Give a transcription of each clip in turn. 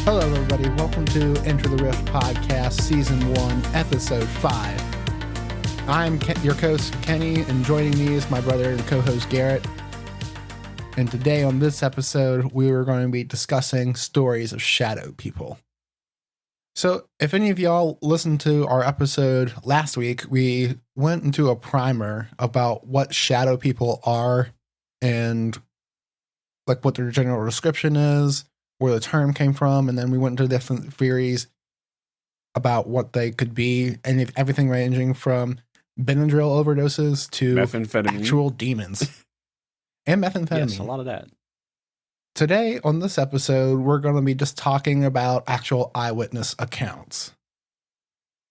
Hello, everybody. Welcome to Enter the Rift Podcast, Season 1, Episode 5. I'm your host, Kenny, and joining me is my brother and co-host, Garrett. And today on this episode, we are going to be discussing stories of shadow people. So, if any of y'all listened to our episode last week, we went into a primer about what shadow people are and like what their general description is, where the term came from, and then we went into different theories about what they could be, and everything ranging from Benadryl overdoses to methamphetamine, actual demons, and methamphetamine. Yes, a lot of that. Today, on this episode, we're going to be just talking about actual eyewitness accounts.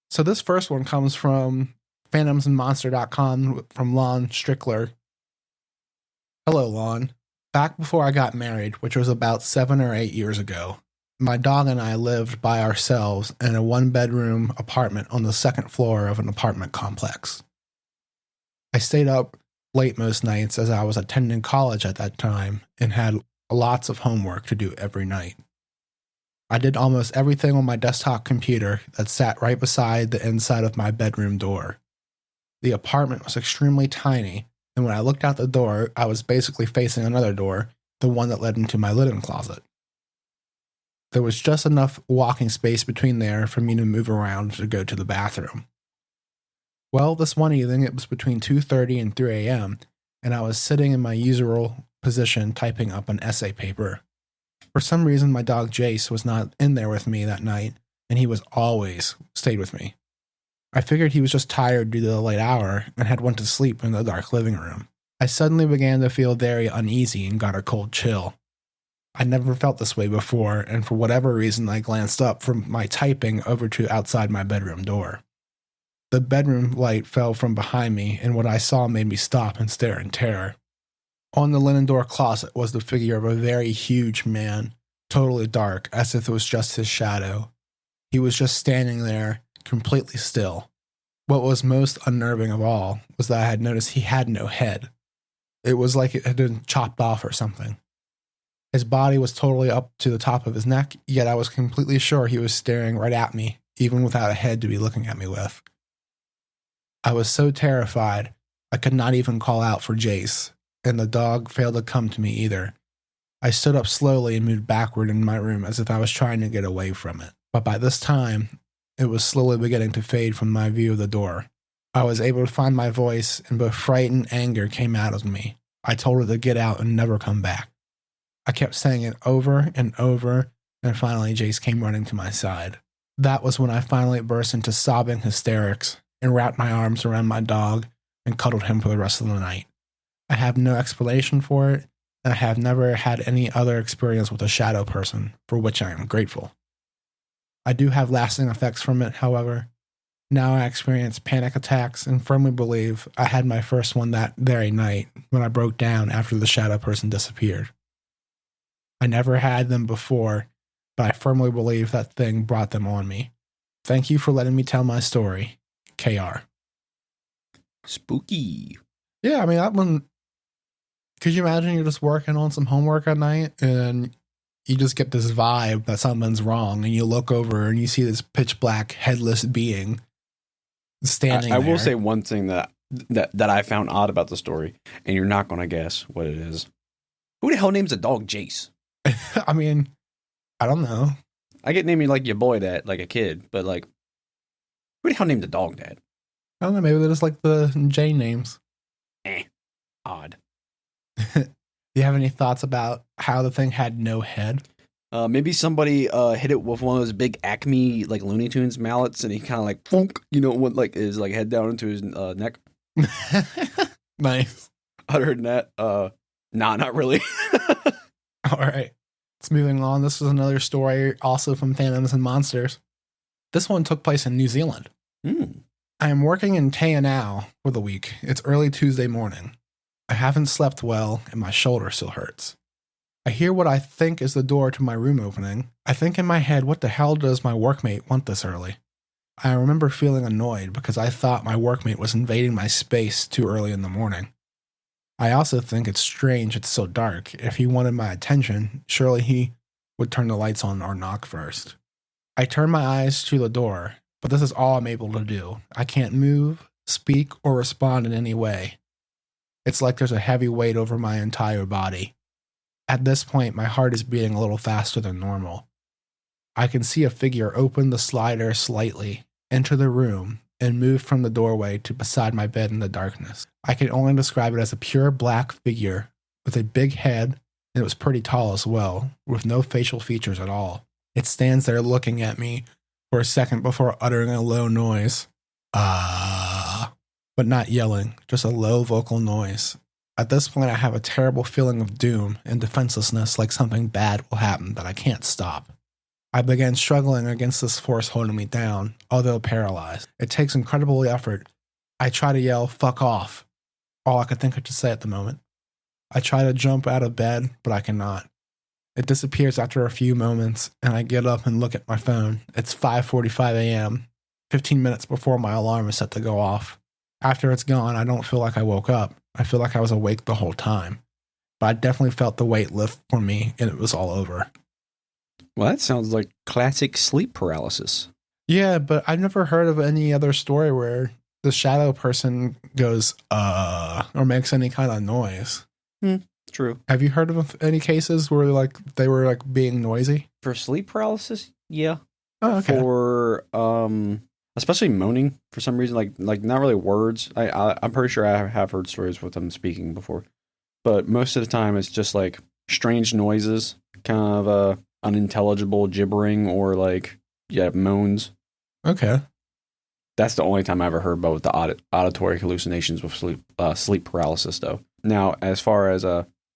So this first one comes from phantomsandmonster.com from Lon Strickler. Hello, Lon. Back before I got married, which was about 7 or 8 years ago, my dog and I lived by ourselves in a one-bedroom apartment on the second floor of an apartment complex. I stayed up late most nights as I was attending college at that time and had lots of homework to do every night. I did almost everything on my desktop computer that sat right beside the inside of my bedroom door. The apartment was extremely tiny, and when I looked out the door, I was basically facing another door, the one that led into my linen closet. There was just enough walking space between there for me to move around to go to the bathroom. Well, this one evening, it was between 2:30 and 3 a.m., and I was sitting in my usual position typing up an essay paper. For some reason, my dog Jace was not in there with me that night, and he was always stayed with me. I figured he was just tired due to the late hour and had went to sleep in the dark living room. I suddenly began to feel very uneasy and got a cold chill. I never felt this way before, and for whatever reason, I glanced up from my typing over to outside my bedroom door. The bedroom light fell from behind me, and what I saw made me stop and stare in terror. On the linen door closet was the figure of a very huge man, totally dark, as if it was just his shadow. He was just standing there, completely still. What was most unnerving of all was that I had noticed he had no head. It was like it had been chopped off or something. His body was totally up to the top of his neck, yet I was completely sure he was staring right at me, even without a head to be looking at me with. I was so terrified, I could not even call out for Jace, and the dog failed to come to me either. I stood up slowly and moved backward in my room as if I was trying to get away from it. But by this time, it was slowly beginning to fade from my view of the door. I was able to find my voice, and both fright and anger came out of me. I told her to get out and never come back. I kept saying it over and over, and finally Jace came running to my side. That was when I finally burst into sobbing hysterics and wrapped my arms around my dog and cuddled him for the rest of the night. I have no explanation for it, and I have never had any other experience with a shadow person, for which I am grateful. I do have lasting effects from it, however. Now I experience panic attacks and firmly believe I had my first one that very night when I broke down after the shadow person disappeared. I never had them before, but I firmly believe that thing brought them on me. Thank you for letting me tell my story. KR. Spooky. Yeah, I mean, that one, could you imagine you're just working on some homework at night and you just get this vibe that something's wrong, and you look over and you see this pitch black headless being standing there. I will say one thing that I found odd about the story, and you're not going to guess what it is. Who the hell names a dog Jace? I mean, I don't know. I get naming like your boy that, like a kid, but like, who the hell named a dog that? I don't know. Maybe they just like the J names. Odd. Do you have any thoughts about how the thing had no head? Maybe somebody hit it with one of those big Acme like Looney Tunes mallets, and he kind of like plunk, went like his like head down into his neck. Nice. Other than that, nah, not really. All right, let's moving on. This is another story, also from Phantoms and Monsters. This one took place in New Zealand. I am working in Teanau for the week. It's early Tuesday morning. I haven't slept well, and my shoulder still hurts. I hear what I think is the door to my room opening. I think in my head, what the hell does my workmate want this early? I remember feeling annoyed because I thought my workmate was invading my space too early in the morning. I also think it's strange it's so dark. If he wanted my attention, surely he would turn the lights on or knock first. I turn my eyes to the door, but this is all I'm able to do. I can't move, speak, or respond in any way. It's like there's a heavy weight over my entire body. At this point, my heart is beating a little faster than normal. I can see a figure open the slider slightly, enter the room, and move from the doorway to beside my bed in the darkness. I can only describe it as a pure black figure with a big head, and it was pretty tall as well, with no facial features at all. It stands there looking at me for a second before uttering a low noise. But not yelling, just a low vocal noise. At this point, I have a terrible feeling of doom and defenselessness, like something bad will happen that I can't stop. I began struggling against this force holding me down, although paralyzed. It takes incredible effort. I try to yell, "Fuck off," all I could think of to say at the moment. I try to jump out of bed, but I cannot. It disappears after a few moments, and I get up and look at my phone. It's 5:45 a.m., 15 minutes before my alarm is set to go off. After it's gone, I don't feel like I woke up. I feel like I was awake the whole time. But I definitely felt the weight lift from me, and it was all over. Well, that sounds like classic sleep paralysis. Yeah, but I've never heard of any other story where the shadow person goes, or makes any kind of noise. True. Have you heard of any cases where they were being noisy? For sleep paralysis? Yeah. Oh, okay. For, especially moaning for some reason, like not really words. I'm pretty sure I have heard stories with them speaking before, but most of the time it's just like strange noises, kind of unintelligible gibbering or moans. Okay. That's the only time I ever heard about the auditory hallucinations with sleep paralysis, though. Now, as far as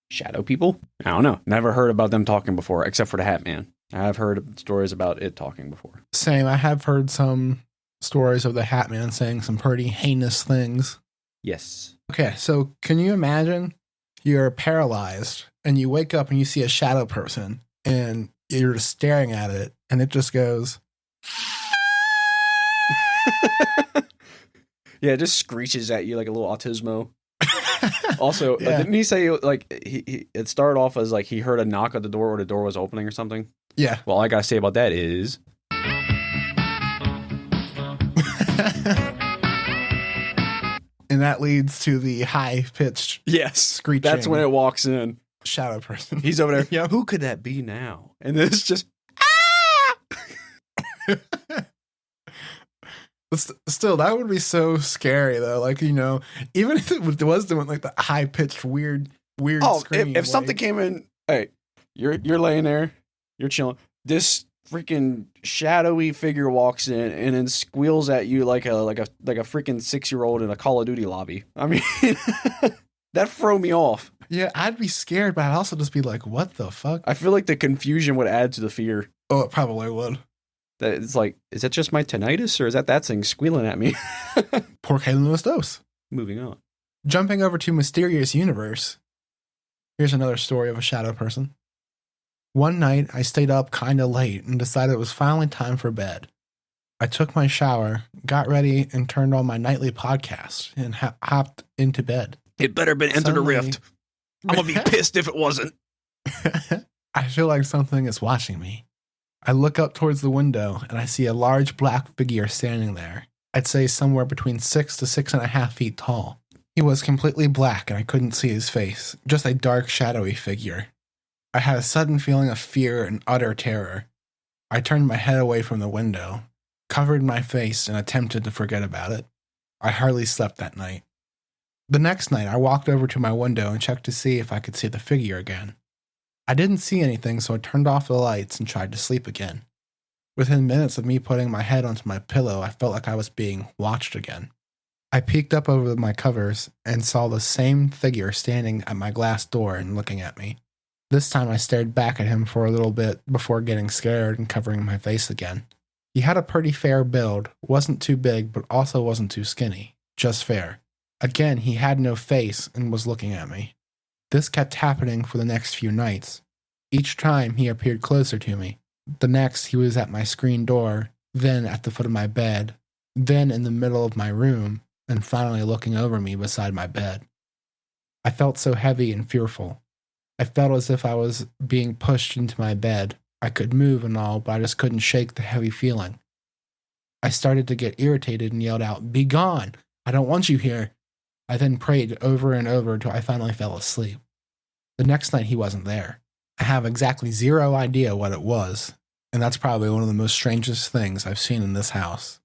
shadow people, I don't know. Never heard about them talking before, except for the Hat Man. I have heard stories about it talking before. Same. I have heard some stories of the Hat Man saying some pretty heinous things. Yes. Okay, so can you imagine you're paralyzed and you wake up and you see a shadow person and you're just staring at it and it just goes... Yeah, it just screeches at you like a little autismo. Also, yeah. Didn't he say it started off as he heard a knock at the door or the door was opening or something? Yeah. Well, all I gotta say about that is... And that leads to the high-pitched screeching. That's when it walks in. Shadow person. He's over there. Yep. Who could that be now? And then it's just... But still, that would be so scary, though. Even if it was doing the high-pitched, weird scream. If something came in, hey, you're laying there, you're chilling. This freaking shadowy figure walks in and then squeals at you like a freaking 6-year-old in a Call of Duty lobby. I mean, that throw me off. Yeah, I'd be scared, but I'd also just be like, "What the fuck?" I feel like the confusion would add to the fear. Oh, it probably would. That it's is that just my tinnitus or is that thing squealing at me? Por qué no dos? Moving on. Jumping over to Mysterious Universe. Here's another story of a shadow person. One night, I stayed up kind of late and decided it was finally time for bed. I took my shower, got ready, and turned on my nightly podcast and hopped into bed. It better been Enter the Rift. I'm going to be pissed if it wasn't. I feel like something is watching me. I look up towards the window and I see a large black figure standing there. I'd say somewhere between 6 to 6.5 feet tall. He was completely black and I couldn't see his face, just a dark, shadowy figure. I had a sudden feeling of fear and utter terror. I turned my head away from the window, covered my face, and attempted to forget about it. I hardly slept that night. The next night, I walked over to my window and checked to see if I could see the figure again. I didn't see anything, so I turned off the lights and tried to sleep again. Within minutes of me putting my head onto my pillow, I felt like I was being watched again. I peeked up over my covers and saw the same figure standing at my glass door and looking at me. This time I stared back at him for a little bit before getting scared and covering my face again. He had a pretty fair build, wasn't too big but also wasn't too skinny, just fair. Again, he had no face and was looking at me. This kept happening for the next few nights. Each time he appeared closer to me. The next he was at my screen door, then at the foot of my bed, then in the middle of my room, and finally looking over me beside my bed. I felt so heavy and fearful. I felt as if I was being pushed into my bed, I could move and all, but I just couldn't shake the heavy feeling. I started to get irritated and yelled out, "Be gone! I don't want you here." I then prayed over and over until I finally fell asleep. The next night he wasn't there. I have exactly zero idea what it was, and that's probably one of the most strangest things I've seen in this house.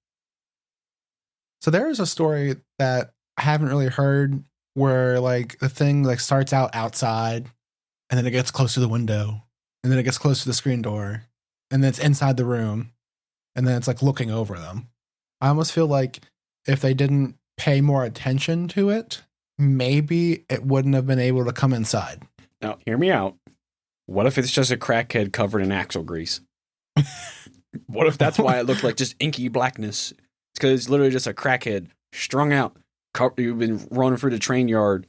So there is a story that I haven't really heard where like the thing like starts out outside and then it gets close to the window and then it gets close to the screen door and then it's inside the room and then it's like looking over them. I almost feel like if they didn't pay more attention to it, maybe it wouldn't have been able to come inside. Now, hear me out. What if it's just a crackhead covered in axle grease? What if that's why it looked like just inky blackness? It's because it's literally just a crackhead strung out. You've been running through the train yard,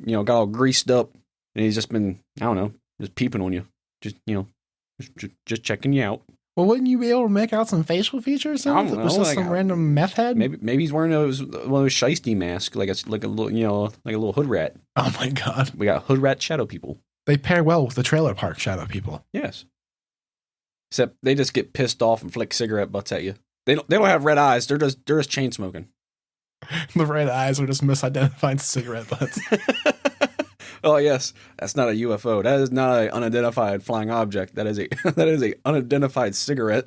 got all greased up, and he's just been, I don't know, just peeping on you. Just checking you out. Well, wouldn't you be able to make out some facial features? I don't know. It was just some random meth head? Maybe he's wearing one of those shiesty masks, like a little, like a little hood rat. Oh my God. We got hood rat shadow people. They pair well with the trailer park shadow people. Yes. Except they just get pissed off and flick cigarette butts at you. They don't have red eyes. They're just chain smoking. The red eyes are just misidentified cigarette butts. Oh yes, that's not a UFO. That is not an unidentified flying object. That is a unidentified cigarette.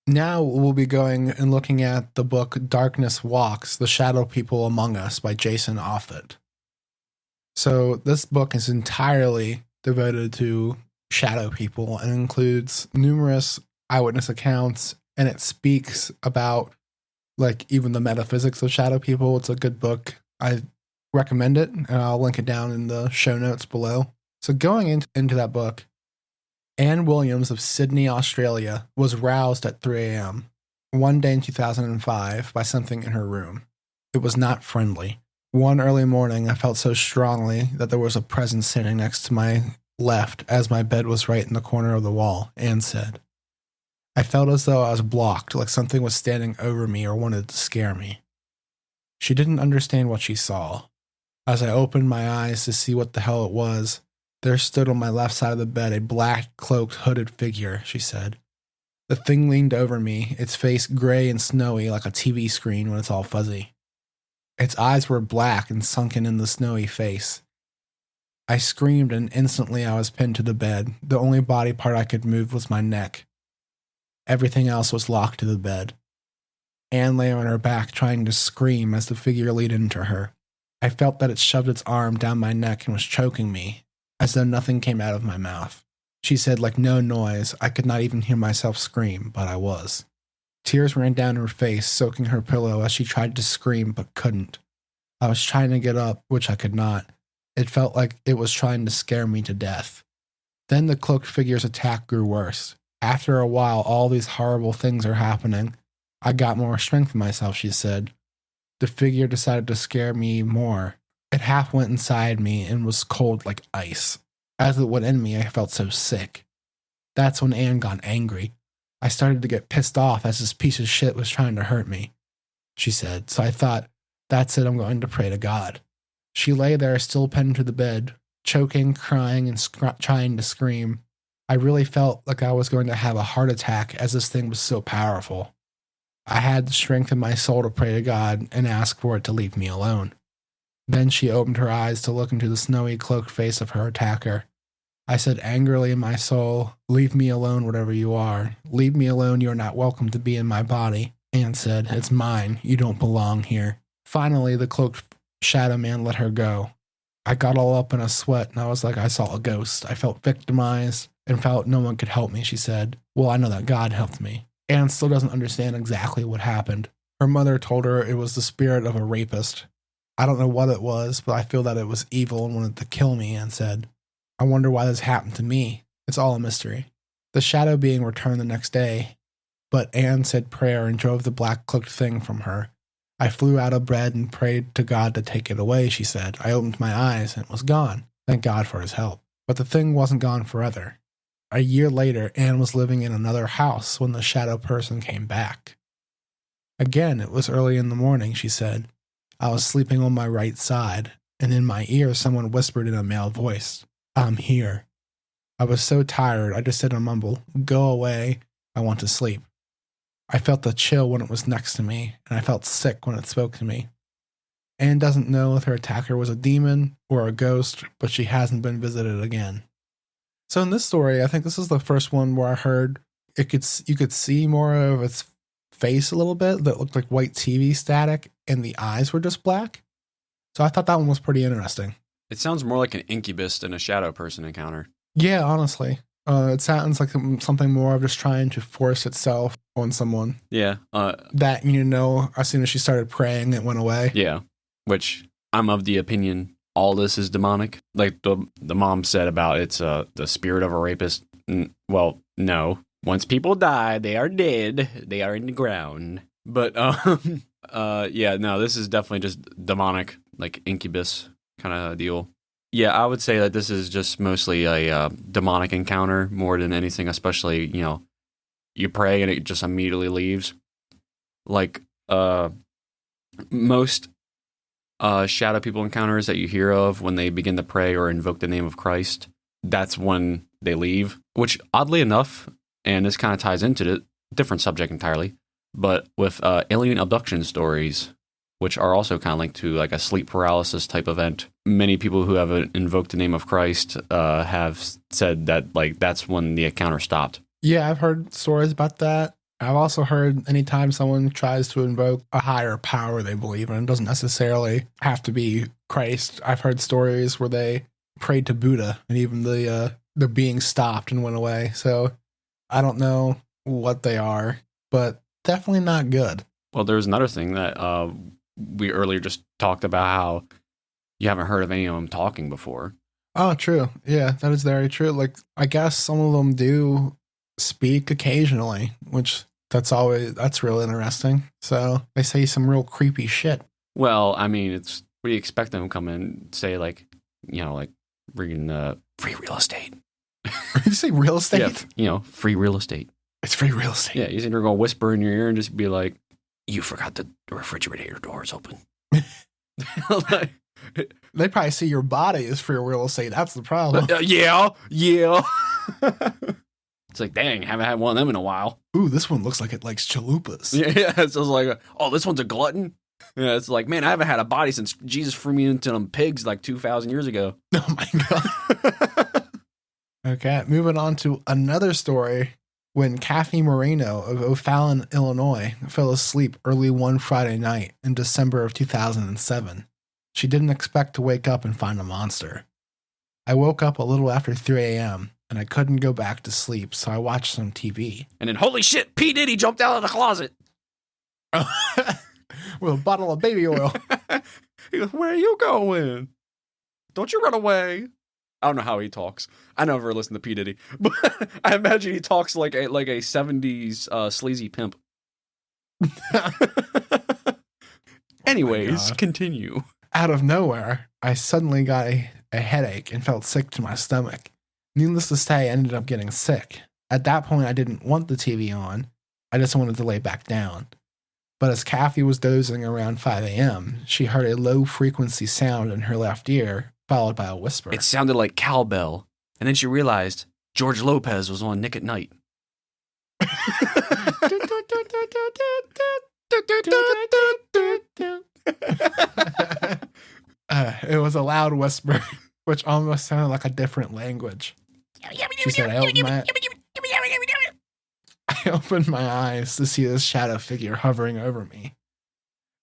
Now we'll be going and looking at the book Darkness Walks: The Shadow People Among Us by Jason Offutt. So this book is entirely devoted to shadow people and includes numerous eyewitness accounts, and it speaks about like even the metaphysics of shadow people. It's a good book. I recommend it, and I'll link it down in the show notes below. So going into that book, Anne Williams of Sydney, Australia, was roused at 3 a.m. one day in 2005 by something in her room. It was not friendly. One early morning, I felt so strongly that there was a presence sitting next to my left as my bed was right in the corner of the wall, Anne said. I felt as though I was blocked, like something was standing over me or wanted to scare me. She didn't understand what she saw. As I opened my eyes to see what the hell it was, there stood on my left side of the bed a black, cloaked, hooded figure, she said. The thing leaned over me, its face gray and snowy like a TV screen when it's all fuzzy. Its eyes were black and sunken in the snowy face. I screamed and instantly I was pinned to the bed. The only body part I could move was my neck. Everything else was locked to the bed. Anne lay on her back trying to scream as the figure leaned into her. I felt that it shoved its arm down my neck and was choking me, as though nothing came out of my mouth. She said like no noise. I could not even hear myself scream, but I was. Tears ran down her face, soaking her pillow as she tried to scream but couldn't. I was trying to get up, which I could not. It felt like it was trying to scare me to death. Then the cloaked figure's attack grew worse. After a while, all these horrible things are happening. I got more strength in myself, she said. The figure decided to scare me more. It half went inside me and was cold like ice. As it went in me, I felt so sick. That's when Anne got angry. I started to get pissed off as this piece of shit was trying to hurt me, she said. So I thought, that's it, I'm going to pray to God. She lay there, still pinned to the bed, choking, crying, and trying to scream. I really felt like I was going to have a heart attack as this thing was so powerful. I had the strength in my soul to pray to God and ask for it to leave me alone. Then she opened her eyes to look into the snowy, cloaked face of her attacker. I said angrily in my soul, "Leave me alone, whatever you are. Leave me alone, you are not welcome to be in my body." Anne said, "It's mine. You don't belong here." Finally, the cloaked shadow man let her go. I got all up in a sweat and I was like I saw a ghost. I felt victimized and felt no one could help me, she said. Well, I know that God helped me. Anne still doesn't understand exactly what happened. Her mother told her it was the spirit of a rapist. I don't know what it was, but I feel that it was evil and wanted to kill me, Anne said. I wonder why this happened to me. It's all a mystery. The shadow being returned the next day, but Anne said prayer and drove the black cloaked thing from her. I flew out of bed and prayed to God to take it away, she said. I opened my eyes and it was gone. Thank God for his help. But the thing wasn't gone forever. A year later, Anne was living in another house when the shadow person came back. Again, it was early in the morning, she said. I was sleeping on my right side, and in my ear someone whispered in a male voice, "I'm here." I was so tired, I just said and mumbled, "Go away, I want to sleep." I felt the chill when it was next to me, and I felt sick when it spoke to me. Anne doesn't know if her attacker was a demon or a ghost, but she hasn't been visited again. So in this story, I think this is the first one where I heard you could see more of its face a little bit that looked like white TV static, and the eyes were just black. So I thought that one was pretty interesting. It sounds more like an incubus than a shadow person encounter. Yeah, honestly. It sounds like something more of just trying to force itself on someone. Yeah. That, as soon as she started praying, it went away. Yeah. Which I'm of the opinion all this is demonic. Like the mom said about it's the spirit of a rapist. Well, no. Once people die, they are dead. They are in the ground. But yeah, no, this is definitely just demonic, like incubus kind of deal. Yeah, I would say that this is just mostly a demonic encounter more than anything, especially, you pray and it just immediately leaves. Like, most shadow people encounters that you hear of when they begin to pray or invoke the name of Christ, that's when they leave, which oddly enough, and this kind of ties into the different subject entirely, but with alien abduction stories, which are also kind of linked to like a sleep paralysis type event. Many people who have invoked the name of Christ have said that like that's when the encounter stopped. Yeah, I've heard stories about that. I've also heard anytime someone tries to invoke a higher power they believe in, it doesn't necessarily have to be Christ. I've heard stories where they prayed to Buddha and even the being stopped and went away. So I don't know what they are, but definitely not good. Well, there's another thing that we earlier just talked about how you haven't heard of any of them talking before. Oh, true. Yeah, that is very true. Like, I guess some of them do speak occasionally, which that's really interesting. So they say some real creepy shit. Well, I mean, it's what do you expect them to come in and say like reading free real estate. Did you say real estate? Yeah, free real estate. It's free real estate. Yeah, he's either going to whisper in your ear and just be like, "You forgot the refrigerator doors open." Like, they probably see your body as free real estate. That's the problem. Yeah. It's like, dang, haven't had one of them in a while. Ooh, this one looks like it likes chalupas. Yeah. So it's like, oh, this one's a glutton. Yeah, it's like, man, I haven't had a body since Jesus threw me into them pigs like 2,000 years ago. Oh my God. Okay, moving on to another story. When Kathy Moreno of O'Fallon, Illinois, fell asleep early one Friday night in December of 2007. She didn't expect to wake up and find a monster. I woke up a little after 3 a.m., and I couldn't go back to sleep, so I watched some TV. And then, holy shit, P. Diddy jumped out of the closet. With a bottle of baby oil. He goes, "Where are you going? Don't you run away." I don't know how he talks. I never listened to P. Diddy, but I imagine he talks like a 70s sleazy pimp. Anyways, continue. Out of nowhere, I suddenly got a headache and felt sick to my stomach. Needless to say, I ended up getting sick. At that point, I didn't want the TV on. I just wanted to lay back down. But as Kathy was dozing around 5 a.m., she heard a low-frequency sound in her left ear, followed by a whisper. It sounded like cowbell. And then she realized George Lopez was on Nick at Night. It was a loud whisper, which almost sounded like a different language. She said, I opened my eyes to see this shadow figure hovering over me.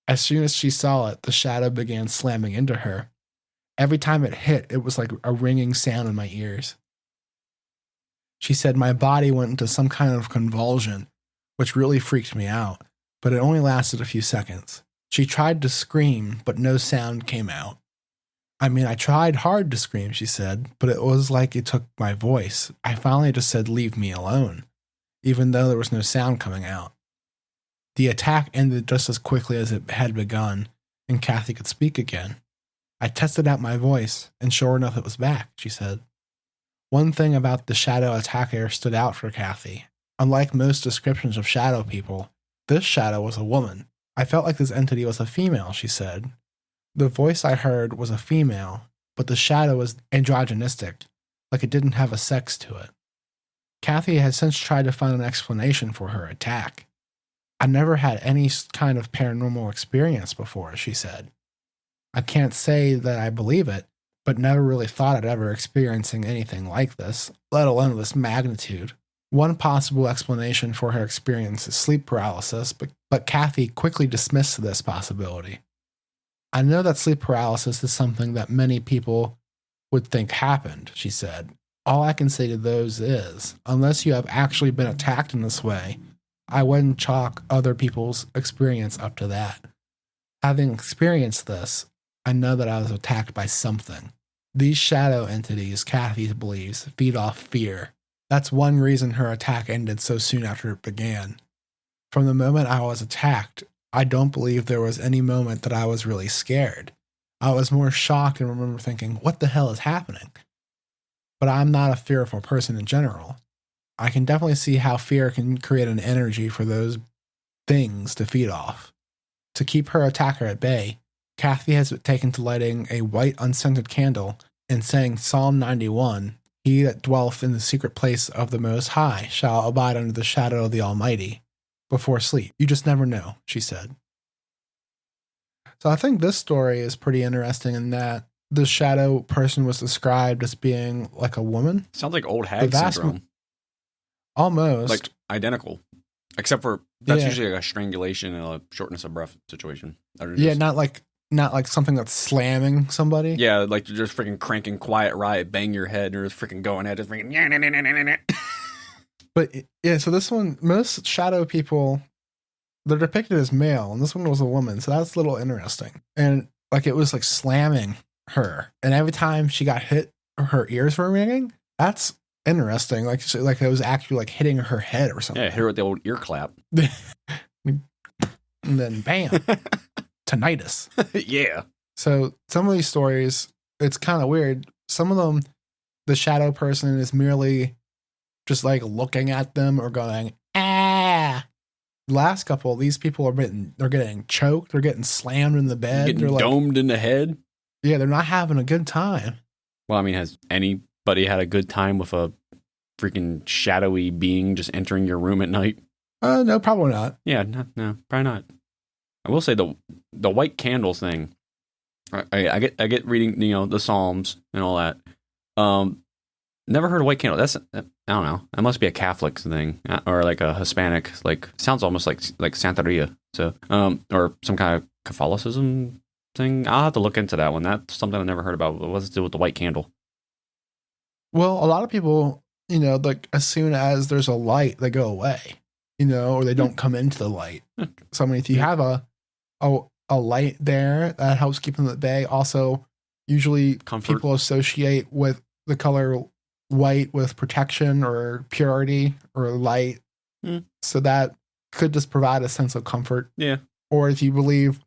As soon as she saw it, the shadow began slamming into her. Every time it hit, it was like a ringing sound in my ears. She said my body went into some kind of convulsion, which really freaked me out, but it only lasted a few seconds. She tried to scream, but no sound came out. I mean, I tried hard to scream, she said, but it was like it took my voice. I finally just said, "Leave me alone," even though there was no sound coming out. The attack ended just as quickly as it had begun, and Kathy could speak again. I tested out my voice, and sure enough, it was back, she said. One thing about the shadow attacker stood out for Kathy. Unlike most descriptions of shadow people, this shadow was a woman. I felt like this entity was a female, she said. The voice I heard was a female, but the shadow was androgynistic, like it didn't have a sex to it. Kathy has since tried to find an explanation for her attack. I never had any kind of paranormal experience before, she said. I can't say that I believe it, but never really thought I'd ever experiencing anything like this, let alone this magnitude. One possible explanation for her experience is sleep paralysis, but Kathy quickly dismissed this possibility. I know that sleep paralysis is something that many people would think happened, she said. All I can say to those is, unless you have actually been attacked in this way, I wouldn't chalk other people's experience up to that. Having experienced this, I know that I was attacked by something. These shadow entities, Kathy believes, feed off fear. That's one reason her attack ended so soon after it began. From the moment I was attacked, I don't believe there was any moment that I was really scared. I was more shocked and remember thinking, what the hell is happening? But I'm not a fearful person in general. I can definitely see how fear can create an energy for those things to feed off. To keep her attacker at bay, Kathy has taken to lighting a white unscented candle and saying Psalm 91, "He that dwelleth in the secret place of the Most High shall abide under the shadow of the Almighty," before sleep. You just never know, she said. So I think this story is pretty interesting in that the shadow person was described as being like a woman. Sounds like old hag syndrome. Almost. Like identical. Except for that's usually like a strangulation and a shortness of breath situation. Yeah, not like something that's slamming somebody. Yeah, like you're just freaking cranking Quiet Riot, bang your head, or just freaking going at it, freaking. But yeah, so this one, most shadow people, they're depicted as male, and this one was a woman, so that's a little interesting. And like it was like slamming her, and every time she got hit, her ears were ringing. That's interesting. Like it was actually like hitting her head or something. Yeah, hit her with the old ear clap. And then bam, tinnitus. Yeah. So some of these stories, it's kind of weird. Some of them, the shadow person is merely just like looking at them or going, ah. Last couple, these people they're getting choked, they're getting slammed in the bed. Getting they're domed in the head. Yeah, they're not having a good time. Well, I mean, has anybody had a good time with a freaking shadowy being just entering your room at night? No, probably not. Yeah, no, probably not. I will say the white candle thing. I get reading, the Psalms and all that. Never heard of white candle. That's I don't know. That must be a Catholic thing or like a Hispanic. Like sounds almost like Santeria. So or some kind of Catholicism thing. I'll have to look into that one. That's something I never heard about. What's it do with the white candle? Well, a lot of people, like as soon as there's a light, they go away. Or they don't come into the light. So I mean, if you have a light there, that helps keep them at bay. Also, usually Comfort. People associate with the color white with protection or purity or light. So that could just provide a sense of comfort. Yeah. Or if you believe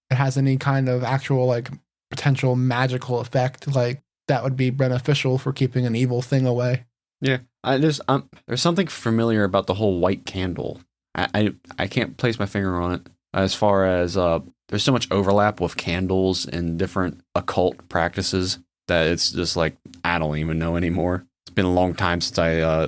it has any kind of actual like potential magical effect, like that would be beneficial for keeping an evil thing away. Yeah. There's something familiar about the whole white candle. I can't place my finger on it. As far as there's so much overlap with candles and different occult practices that it's just like I don't even know anymore. It's been a long time since I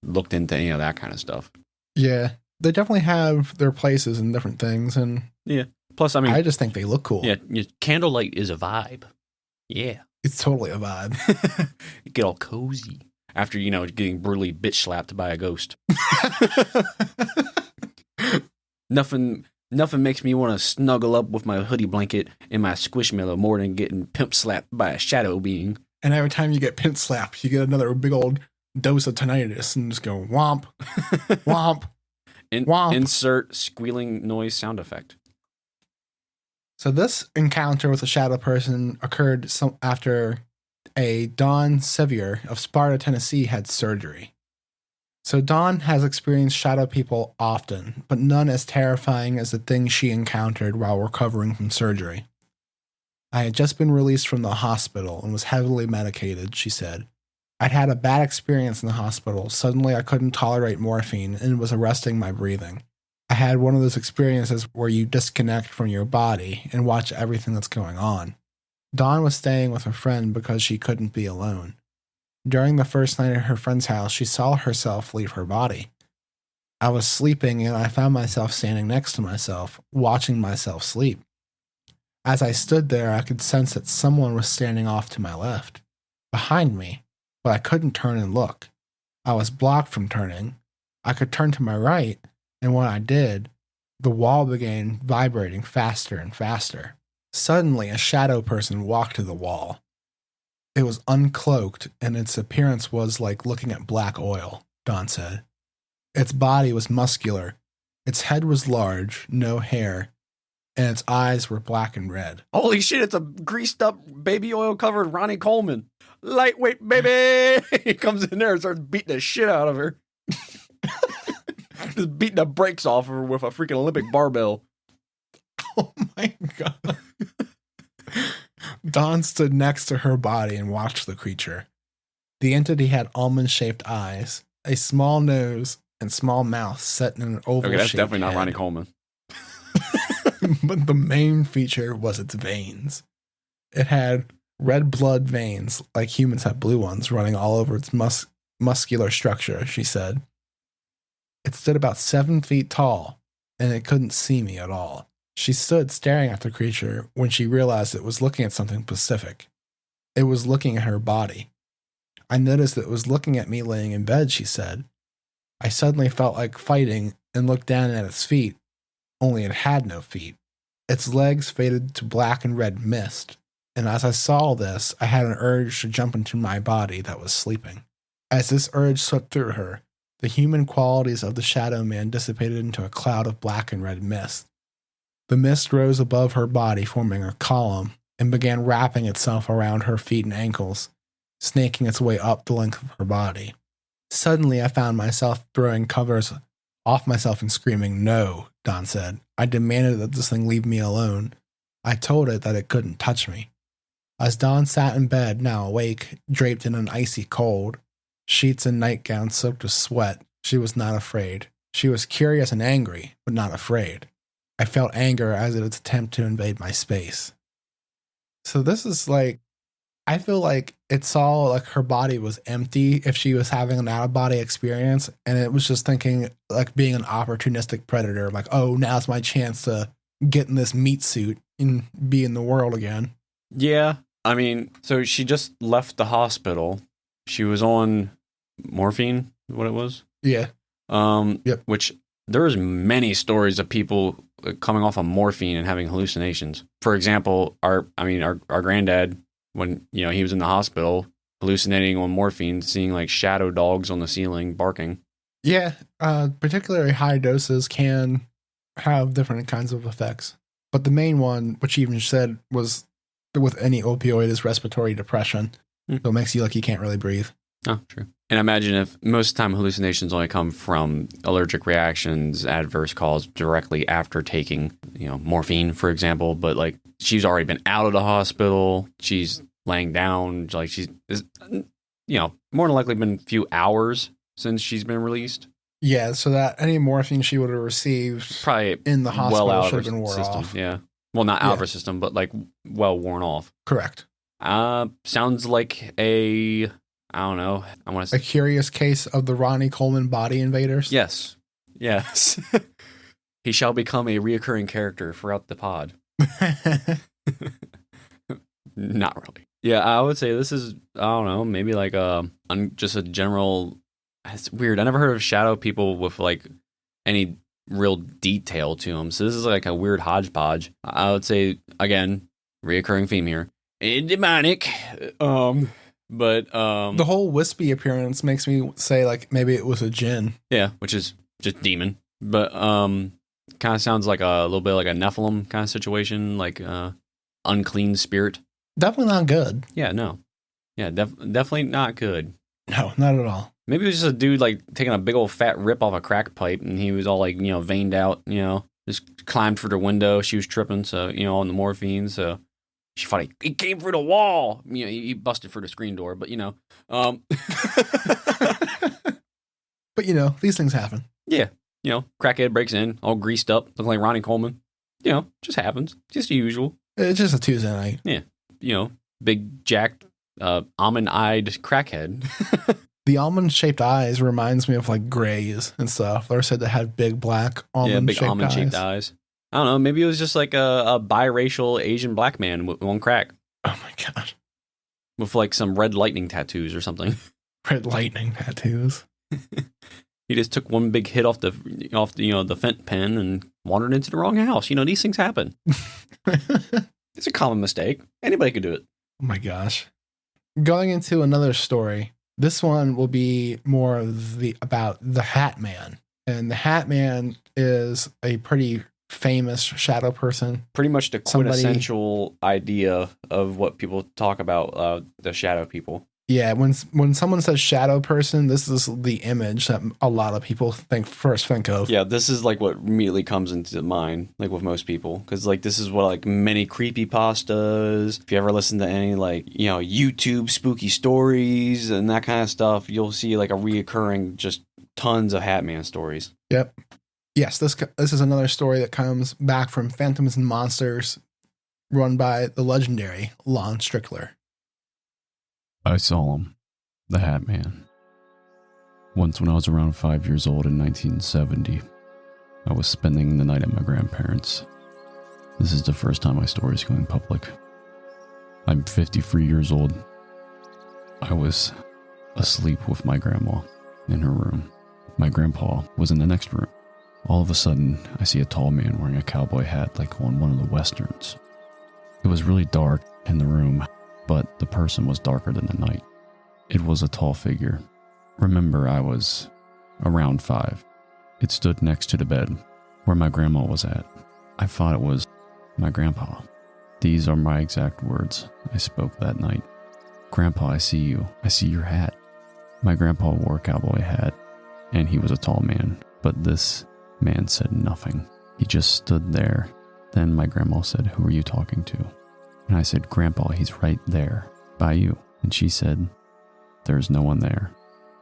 looked into any of that kind of stuff. Yeah, they definitely have their places in different things, and yeah. Plus, I mean, I just think they look cool. Yeah, candlelight is a vibe. Yeah, it's totally a vibe. You get all cozy after getting brutally bitch slapped by a ghost. Nothing makes me want to snuggle up with my hoodie blanket and my squishmallow more than getting pimp slapped by a shadow being. And every time you get pimp slapped, you get another big old dose of tinnitus and just go womp, womp, womp. Insert squealing noise sound effect. So this encounter with a shadow person occurred after a Don Sevier of Sparta, Tennessee had surgery. So Dawn has experienced shadow people often, but none as terrifying as the things she encountered while recovering from surgery. I had just been released from the hospital and was heavily medicated, she said. I'd had a bad experience in the hospital. Suddenly I couldn't tolerate morphine and it was arresting my breathing. I had one of those experiences where you disconnect from your body and watch everything that's going on. Dawn was staying with a friend because she couldn't be alone. During the first night at her friend's house, she saw herself leave her body. I was sleeping and I found myself standing next to myself, watching myself sleep. As I stood there, I could sense that someone was standing off to my left, behind me, but I couldn't turn and look. I was blocked from turning. I could turn to my right, and when I did, the wall began vibrating faster and faster. Suddenly, a shadow person walked to the wall. It was uncloaked, and its appearance was like looking at black oil, Don said. Its body was muscular. Its head was large, no hair, and its eyes were black and red. Holy shit, it's a greased up, baby oil covered Ronnie Coleman. Lightweight, baby! He comes in there and starts beating the shit out of her. Just beating the brakes off her with a freaking Olympic barbell. Oh my God. Dawn stood next to her body and watched the creature. The entity had almond-shaped eyes, a small nose, and small mouth set in an oval-shaped Okay, that's definitely not head. Ronnie Coleman. But the main feature was its veins. It had red blood veins, like humans have blue ones, running all over its muscular structure, she said. It stood about 7 feet tall, and it couldn't see me at all. She stood staring at the creature when she realized it was looking at something specific. It was looking at her body. I noticed it was looking at me laying in bed, she said. I suddenly felt like fighting and looked down at its feet, only it had no feet. Its legs faded to black and red mist, and as I saw this, I had an urge to jump into my body that was sleeping. As this urge swept through her, the human qualities of the shadow man dissipated into a cloud of black and red mist. The mist rose above her body, forming a column, and began wrapping itself around her feet and ankles, snaking its way up the length of her body. Suddenly, I found myself throwing covers off myself and screaming, "No," Don said. I demanded that this thing leave me alone. I told it that it couldn't touch me. As Dawn sat in bed, now awake, draped in an icy cold, sheets and nightgown soaked with sweat, she was not afraid. She was curious and angry, but not afraid. I felt anger as its attempt to invade my space. So this is like, I feel like it saw like her body was empty if she was having an out-of-body experience, and it was just thinking like being an opportunistic predator, like, oh, now's my chance to get in this meat suit and be in the world again. Yeah, I mean, so she just left the hospital. She was on morphine, what it was? Yeah. Yep. Which there's many stories of people coming off of morphine and having hallucinations. For example, our granddad, when he was in the hospital, hallucinating on morphine, seeing like shadow dogs on the ceiling barking. Yeah, particularly high doses can have different kinds of effects. But the main one, which you even said, was with any opioid is respiratory depression. So it makes you like you can't really breathe. Oh, true. And I imagine if most of the time hallucinations only come from allergic reactions, adverse calls directly after taking, morphine, for example. But like she's already been out of the hospital. She's laying down. Like she's, more than likely been a few hours since she's been released. Yeah, so that any morphine she would have received probably in the hospital well should have been worn system. off. Yeah. Well, not out of her system, but like well worn off. Correct. Sounds like I don't know. I want to say a curious case of the Ronnie Coleman body invaders. Yes. He shall become a reoccurring character throughout the pod. Not really. Yeah, I would say this is, I don't know, maybe like just a general. It's weird. I never heard of shadow people with like any real detail to them. So this is like a weird hodgepodge. I would say, again, reoccurring theme here. Demonic. But the whole wispy appearance makes me say like maybe it was a djinn. Yeah, which is just demon. But kind of sounds like a little bit like a Nephilim kind of situation, like unclean spirit. Definitely not good. Yeah, no. Yeah, definitely not good. No, not at all. Maybe it was just a dude like taking a big old fat rip off a crack pipe, and he was all like veined out. Just climbed through the window. She was tripping, so on the morphine, so. She thought he came through the wall. He busted through the screen door, but But these things happen. Yeah, crackhead breaks in, all greased up, looking like Ronnie Coleman. Just happens. Just the usual. It's just a Tuesday night. Yeah, big jacked almond-eyed crackhead. The almond-shaped eyes reminds me of like Greys and stuff. They're said to have big black almond-shaped almond-shaped eyes. I don't know. Maybe it was just like a biracial Asian black man on crack. Oh my god. With like some red lightning tattoos or something. Red lightning tattoos. He just took one big hit off the the fent pen and wandered into the wrong house. These things happen. It's a common mistake. Anybody could do it. Oh my gosh. Going into another story. This one will be more of about the Hat Man. And the Hat Man is a pretty famous shadow person. Pretty much the quintessential idea of what people talk about, the shadow people. Yeah, when someone says shadow person, this is the image that a lot of people first think of. Yeah, this is like what immediately comes into mind, like with most people, because like this is what like many creepypastas. If you ever listen to any like YouTube spooky stories and that kind of stuff, you'll see like a reoccurring just tons of Hat Man stories. Yep. Yes, this is another story that comes back from Phantoms and Monsters, run by the legendary Lon Strickler. I saw him, the Hat Man. Once when I was around 5 years old in 1970, I was spending the night at my grandparents'. This is the first time my story is going public. I'm 53 years old. I was asleep with my grandma in her room. My grandpa was in the next room. All of a sudden, I see a tall man wearing a cowboy hat like on one of the westerns. It was really dark in the room, but the person was darker than the night. It was a tall figure. Remember, I was around 5. It stood next to the bed where my grandma was at. I thought it was my grandpa. These are my exact words I spoke that night. Grandpa, I see you. I see your hat. My grandpa wore a cowboy hat, and he was a tall man, but this man said nothing. He just stood there. Then my grandma said, "Who are you talking to?" And I said, "Grandpa, he's right there, by you." And she said, "There's no one there."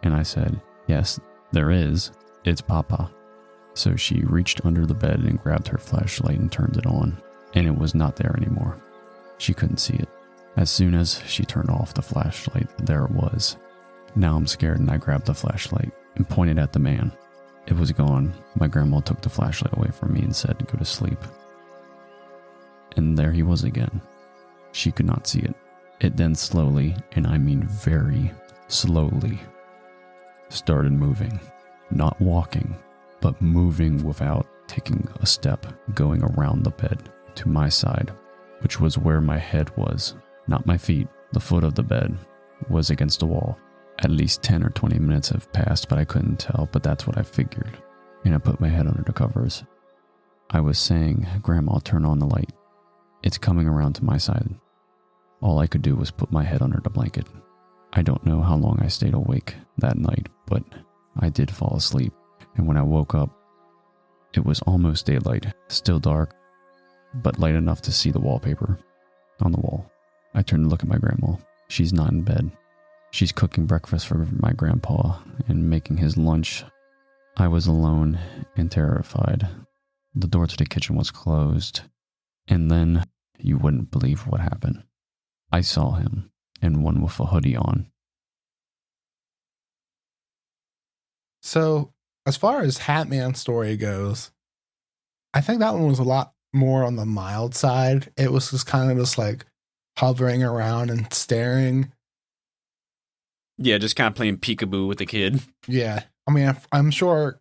And I said, "Yes, there is. It's Papa." So she reached under the bed and grabbed her flashlight and turned it on, and it was not there anymore. She couldn't see it. As soon as she turned off the flashlight, there it was. Now I'm scared, and I grabbed the flashlight and pointed at the man. It was gone. My grandma took the flashlight away from me and said, "Go to sleep." And there he was again. She could not see it. It then slowly, and I mean very slowly, started moving. Not walking, but moving without taking a step, going around the bed to my side, which was where my head was, not my feet. The foot of the bed was against the wall. At least 10 or 20 minutes have passed, but I couldn't tell, but that's what I figured. And I put my head under the covers. I was saying, "Grandma, turn on the light. It's coming around to my side." All I could do was put my head under the blanket. I don't know how long I stayed awake that night, but I did fall asleep. And when I woke up, it was almost daylight, still dark, but light enough to see the wallpaper on the wall. I turned to look at my grandma. She's not in bed. She's cooking breakfast for my grandpa and making his lunch. I was alone and terrified. The door to the kitchen was closed. And then you wouldn't believe what happened. I saw him, and one with a hoodie on. So, as far as Hat Man's story goes, I think that one was a lot more on the mild side. It was just kind of just like hovering around and staring. Yeah, just kind of playing peekaboo with the kid. Yeah. I mean, I'm sure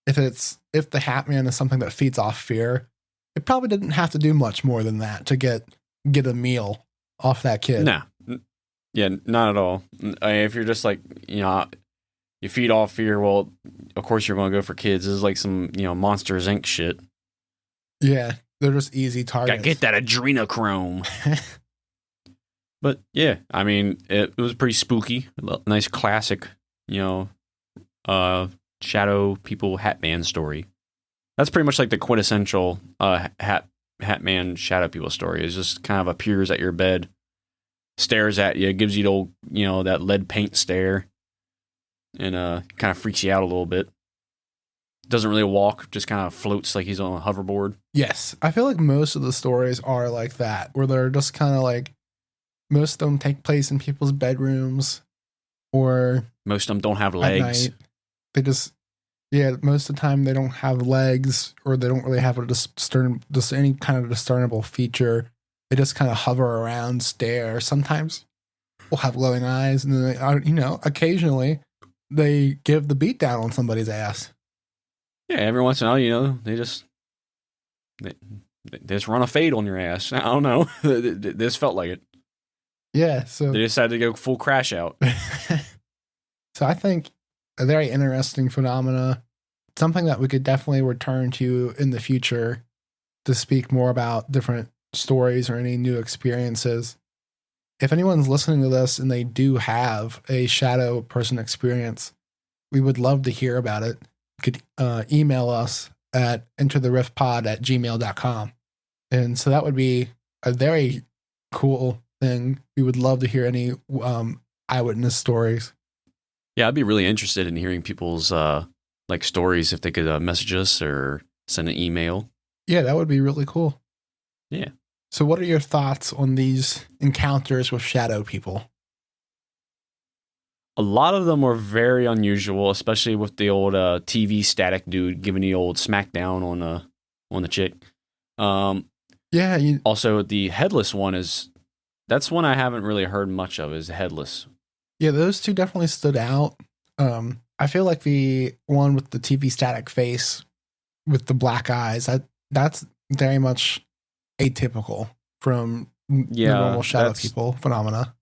if the Hat Man is something that feeds off fear, it probably didn't have to do much more than that to get a meal off that kid. Nah. Yeah, not at all. If you're just like, you feed off fear, well, of course you're going to go for kids. This is like some, Monsters Inc. shit. Yeah, they're just easy targets. Gotta get that adrenochrome. But yeah, I mean, it was pretty spooky. Nice classic, shadow people Hat Man story. That's pretty much like the quintessential Hat Man shadow people story. It just kind of appears at your bed, stares at you, gives you the old, that lead paint stare, and kind of freaks you out a little bit. Doesn't really walk, just kind of floats like he's on a hoverboard. Yes, I feel like most of the stories are like that, where they're just kind of like Most of them take place in people's bedrooms or Most of them don't have at legs. night. They just, yeah, most of the time they don't have legs or they don't really have just any kind of discernible feature. They just kind of hover around, stare. Sometimes will have glowing eyes, and then occasionally they give the beat down on somebody's ass. Yeah, every once in a while, they just run a fade on your ass. I don't know. This felt like it. Yeah, so They decided to go full crash out. so I think a very interesting phenomena, something that we could definitely return to in the future to speak more about different stories or any new experiences. If anyone's listening to this and they do have a shadow person experience, we would love to hear about it. You could email us at entertheriftpod@gmail.com. And so that would be a very cool thing. We would love to hear any eyewitness stories. Yeah, I'd be really interested in hearing people's stories if they could message us or send an email. Yeah, that would be really cool. Yeah. So what are your thoughts on these encounters with shadow people? A lot of them were very unusual, especially with the old TV static dude giving the old smackdown on the chick. Yeah. Also, the headless one that's one I haven't really heard much of, is headless. Yeah, those two definitely stood out. I feel like the one with the TV static face with the black eyes, that's very much atypical from the normal shadow people phenomena.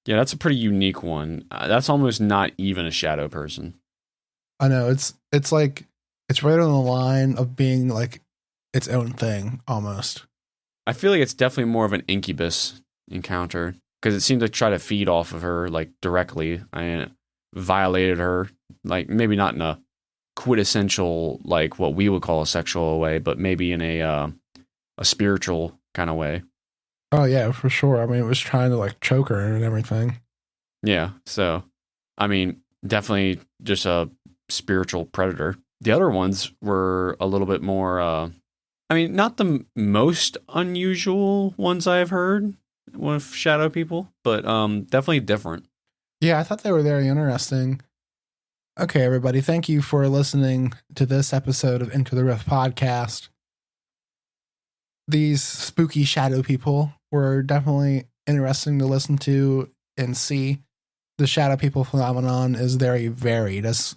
Yeah, that's a pretty unique one. That's almost not even a shadow person. I know, it's like it's right on the line of being like its own thing almost. I feel like it's definitely more of an incubus encounter because it seemed to try to feed off of her like directly and violated her, like maybe not in a quintessential like what we would call a sexual way, but maybe in a spiritual kind of way. Oh yeah, for sure. I mean, it was trying to like choke her and everything. Yeah, so I mean, definitely just a spiritual predator. The other ones were a little bit more not the most unusual ones I've heard with shadow people, but definitely different. Yeah, I thought they were very interesting. Okay, everybody, thank you for listening to this episode of Into the Rift podcast. These spooky shadow people were definitely interesting to listen to and see. The shadow people phenomenon is very varied, as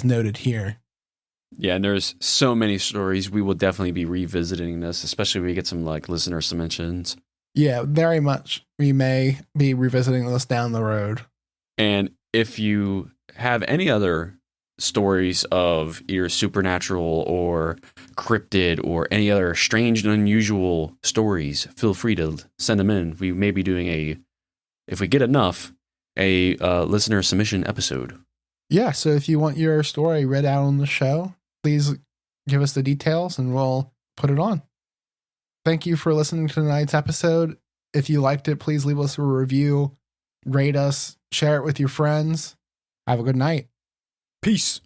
noted here. Yeah, and there's so many stories. We will definitely be revisiting this, especially when we get some like listener submissions. Yeah, very much. We may be revisiting this down the road. And if you have any other stories of either supernatural or cryptid or any other strange and unusual stories, feel free to send them in. We may be doing if we get enough, a listener submission episode. Yeah, so if you want your story read out on the show, please give us the details and we'll put it on. Thank you for listening to tonight's episode. If you liked it, please leave us a review, rate us, share it with your friends. Have a good night. Peace.